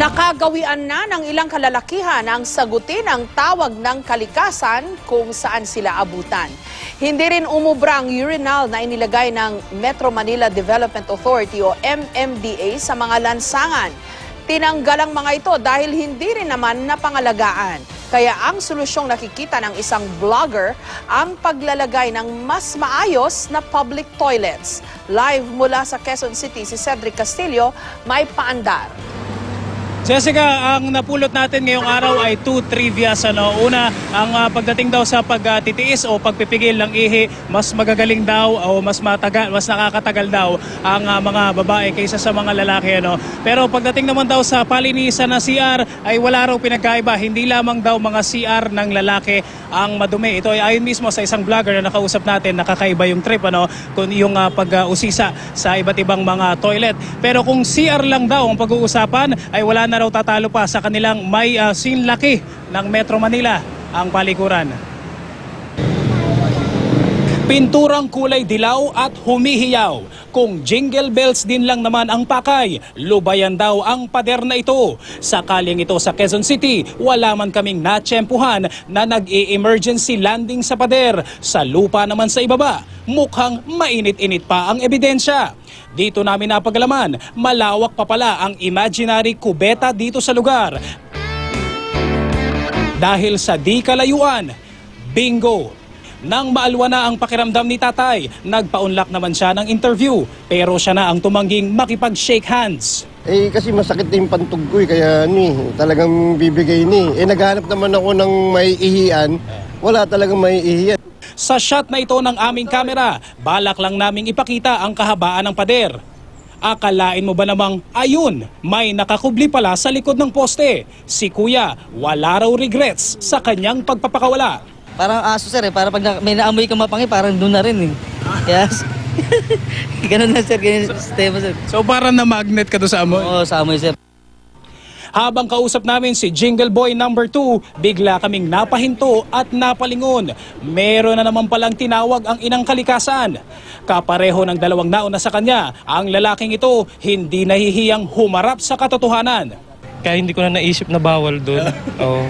Nakagawian na ng ilang kalalakihan ang sagutin ang tawag ng kalikasan kung saan sila abutan. Hindi rin umubra ang urinal na inilagay ng Metro Manila Development Authority o MMDA sa mga lansangan. Tinanggal ang mga ito dahil hindi rin naman napangalagaan. Kaya ang solusyong nakikita ng isang vlogger ang paglalagay ng mas maayos na public toilets. Live mula sa Quezon City, si Cedric Castillo may paandar. Jessica, ang napulot natin ngayong araw ay 2 trivias. Una, ang pagdating daw sa pagtitiis o pagpipigil ng ihi, mas magagaling daw o mas nakakatagal daw ang mga babae kaysa sa mga lalaki. Pero pagdating naman daw sa palinisan na CR ay wala raw pinagkaiba. Hindi lamang daw mga CR ng lalaki ang madumi. Ito ay ayon mismo sa isang vlogger na nakausap natin, nakakaiba yung trip kung yung pag-usisa sa iba't ibang mga toilet. Pero kung CR lang daw ang pag-uusapan ay wala na raw tatalo pa sa kanilang may sinlaki ng Metro Manila ang palikuran. Pinturang kulay dilaw at humihiyaw. Kung jingle bells din lang naman ang pakay, lubayan daw ang pader na ito. Sakaling ito sa Quezon City, wala man kaming natsyempuhan na nag-i-emergency landing sa pader. Sa lupa naman sa ibaba, mukhang mainit-init pa ang ebidensya. Dito namin napagalaman, malawak pa pala ang imaginary kubeta dito sa lugar. Dahil sa di kalayuan, bingo! Nang maalwa na ang pakiramdam ni tatay, nagpaunlak naman siya ng interview. Pero siya na ang tumangging makipag-shake hands. Kasi masakit na yung pantog ko kaya talagang bibigay naghahanap naman ako ng may ihian, wala talagang may ihian. Sa shot na ito ng aming kamera, balak lang naming ipakita ang kahabaan ng pader. Akalain mo ba namang, ayun, may nakakubli pala sa likod ng poste. Si Kuya, wala raw regrets sa kanyang pagpapakawala. Parang aso sir para pag may naamoy ka mapangi, parang doon na rin Yes. Ganun na sir, ganun sistema sir. So parang na magnet ka doon sa amoy? Oo, sa amoy sir. Habang kausap namin si Jingle Boy number 2, bigla kaming napahinto at napalingon. Meron na naman palang tinawag ang inang kalikasan. Kapareho ng dalawang nauna sa kanya, ang lalaking ito hindi nahihiyang humarap sa katotohanan. Kaya hindi ko na naisip na bawal doon.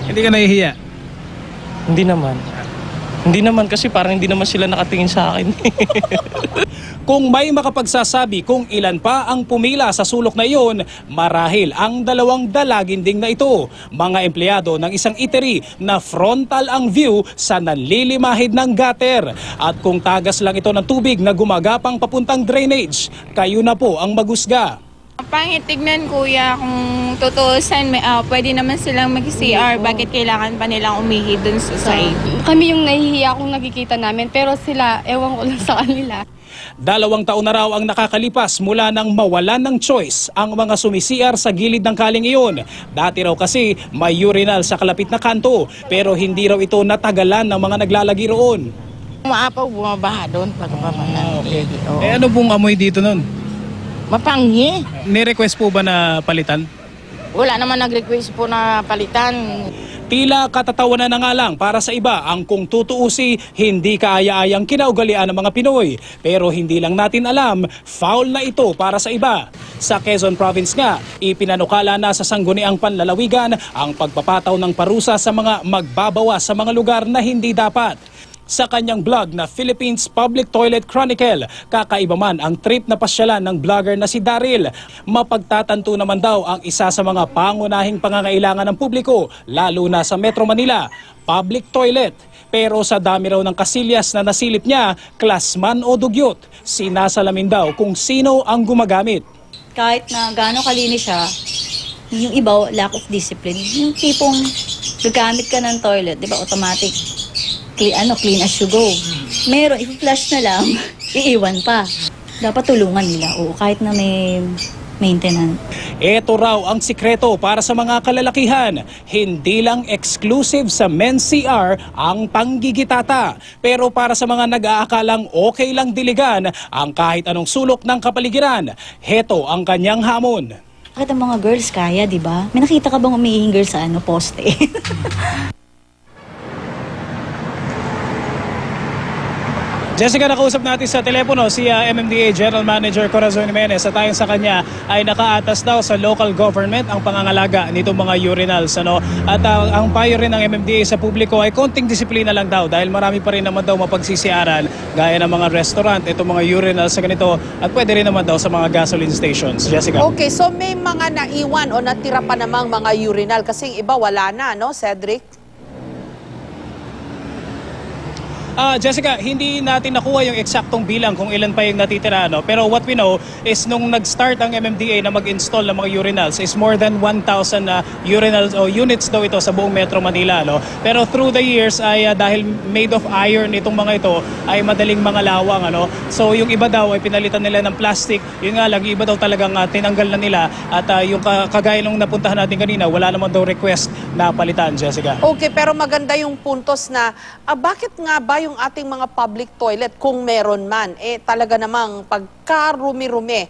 Hindi ka nahihiya? Hindi naman. Hindi naman kasi parang hindi naman sila nakatingin sa akin. Kung may makapagsasabi kung ilan pa ang pumila sa sulok na iyon, marahil ang dalawang dalaginding na ito, mga empleyado ng isang eatery na frontal ang view sa nanlilimahid ng gutter. At kung tagas lang ito ng tubig na gumagapang papuntang drainage, kayo na po ang magusga. Pangit tignan kuya, kung tutuusan, pwede naman silang mag-CR, bakit kailangan pa nilang umihi dun sa side? Kami yung nahihiya kung nakikita namin, pero sila, ewan ko lang sa kanila. 2 taon na raw ang nakakalipas mula nang mawalan ng choice ang mga sumi-CR sa gilid ng kaling iyon. Dati raw kasi may urinal sa kalapit na kanto, pero hindi raw ito natagalan ng mga naglalagi roon. Maapaw, bumabaha doon pag Okay. Ano pong amoy dito nun? Mapanghi. Ni-request po ba na palitan? Wala naman nag-request po na palitan. Tila katatawanan na nga lang para sa iba ang kung tutuusi hindi kaaya-ayang kinaugalian ng mga Pinoy. Pero hindi lang natin alam, foul na ito para sa iba. Sa Quezon Province nga, ipinanukala na sa sangguniang panlalawigan ang pagpapataw ng parusa sa mga magbabawa sa mga lugar na hindi dapat. Sa kanyang blog na Philippines Public Toilet Chronicle, kakaiba man ang trip na pasyalan ng vlogger na si Daryl. Mapagtatanto naman daw ang isa sa mga pangunahing pangangailangan ng publiko, lalo na sa Metro Manila, public toilet. Pero sa dami raw ng kasilyas na nasilip niya, klasman o dugyot, sinasalamin daw kung sino ang gumagamit. Kahit na gaano kalinis siya, yung iba, lack of discipline. Yung tipong gagamit ka ng toilet, di ba, automatic. Clean as you go. Meron, i-flush na lang, iiwan pa. Dapat tulungan nila, kahit na may maintenance. Ito raw ang sikreto para sa mga kalalakihan. Hindi lang exclusive sa men's CR ang panggigitata. Pero para sa mga nag-aakalang okay lang diligan ang kahit anong sulok ng kapaligiran, heto ang kanyang hamon. Bakit ang mga girls kaya, di ba? May nakita ka bang umihing girl sa poste? Jessica, nakausap natin sa telepono si MMDA General Manager Corazon Jimenez at ayon sa kanya ay nakaatas daw sa local government ang pangangalaga nitong mga urinals. At ang payo rin ng MMDA sa publiko ay konting disiplina lang daw dahil marami pa rin naman daw mapagsisiaran gaya ng mga restaurant, itong mga urinals sa ganito at pwede rin naman daw sa mga gasoline stations. Jessica. Okay, so may mga naiwan o natira pa namang mga urinal kasi yung iba wala na, no, Cedric? Jessica, hindi natin nakuha yung eksaktong bilang kung ilan pa yung natitira. Pero what we know is nung nag-start ang MMDA na mag-install ng mga urinals is more than 1,000 urinals o units daw ito sa buong Metro Manila. Pero through the years ay dahil made of iron itong mga ito ay madaling mangalawang. So yung iba daw ay pinalitan nila ng plastic. Yun nga lang, yung iba daw talagang tinanggal na nila at yung kagaya nung napuntahan natin kanina, wala naman daw request na palitan, Jessica. Okay, pero maganda yung puntos na bakit nga ba yung ating mga public toilet kung meron man talaga namang pagkarumi-rumi.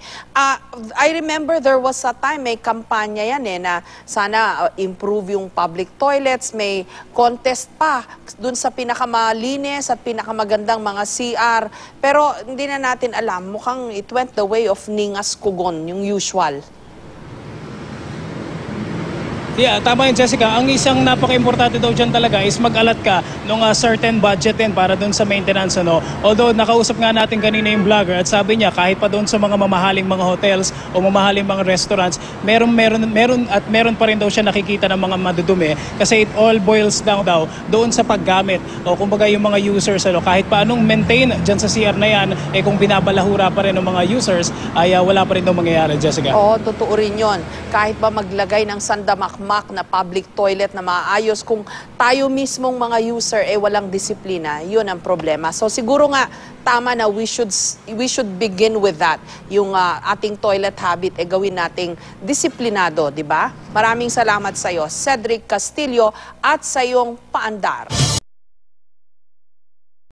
I remember there was a time may kampanya yan na sana improve yung public toilets, may contest pa dun sa pinakamalinis at pinakamagandang mga CR, pero hindi na natin alam, mukhang it went the way of Ningas Kugon, yung usual. Yeah, tama yun, Jessica. Ang isang napaka-importante daw dyan talaga is mag-alat ka ng certain budget din para doon sa maintenance. Although nakausap nga natin kanina yung vlogger at sabi niya kahit pa doon sa mga mamahaling mga hotels o mamahaling mga restaurants, meron pa rin daw siya nakikita ng mga madudumi kasi it all boils down daw doon sa paggamit o kumbaga yung mga users. Kahit pa anong maintain dyan sa CR na yan, kung binabalahura pa rin ng mga users, ay wala pa rin daw mangyayari, Jessica. Oo, totoo rin yun. Kahit ba maglagay ng sandamakmak na public toilet na maayos, kung tayo mismong mga user walang disiplina, yun ang problema. So siguro nga tama na we should begin with that. Yung ating toilet habit gawin nating disiplinado, di ba? Maraming salamat sa iyo, Cedric Castillo, at sa iyong paandar.